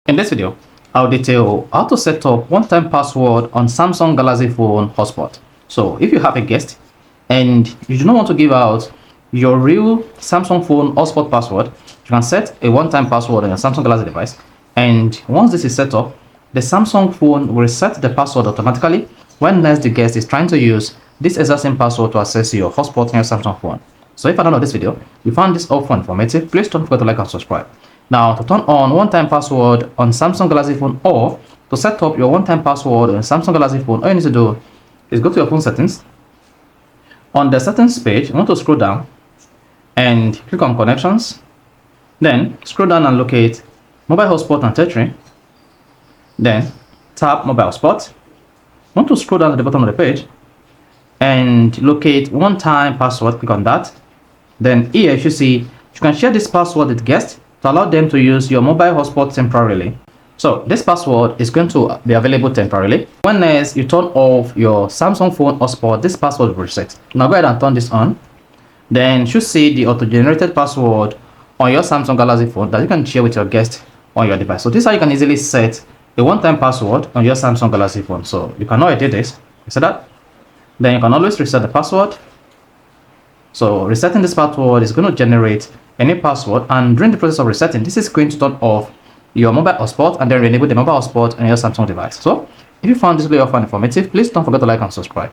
In this video, I'll detail how to set up one-time password on Samsung Galaxy phone Hotspot. So if you have a guest and you do not want to give out your real Samsung phone Hotspot password, you can set a one-time password on your Samsung Galaxy device. And once this is set up, the Samsung phone will reset the password automatically when next the guest is trying to use this exact same password to access your hotspot on your Samsung phone. So if at the end of this video, you found this helpful and informative, please don't forget to like and subscribe. Now, to turn on one-time password on Samsung Galaxy phone or to set up your one-time password on Samsung Galaxy phone, all you need to do is go to your phone settings. On the settings page, you want to scroll down and click on connections. Then scroll down and locate mobile hotspot and tertiary. Then tap mobile hotspot. You want to scroll down to the bottom of the page and locate one-time password. Click on that. Then here you should see you can share this password with guests to allow them to use your mobile hotspot temporarily. So this password is going to be available temporarily. When next you turn off your Samsung phone hotspot, this password will reset. Now go ahead and turn this on. Then you should see the auto-generated password on your Samsung Galaxy phone that you can share with your guest on your device. So this is how you can easily set a one-time password on your Samsung Galaxy phone. So you can now edit this. You see that? Then you can always reset the password. So resetting this password is going to generate a new password, and during the process of resetting, this is going to turn off your mobile hotspot and then enable the mobile hotspot on your Samsung device. So if you found this video helpful and informative, please don't forget to like and subscribe.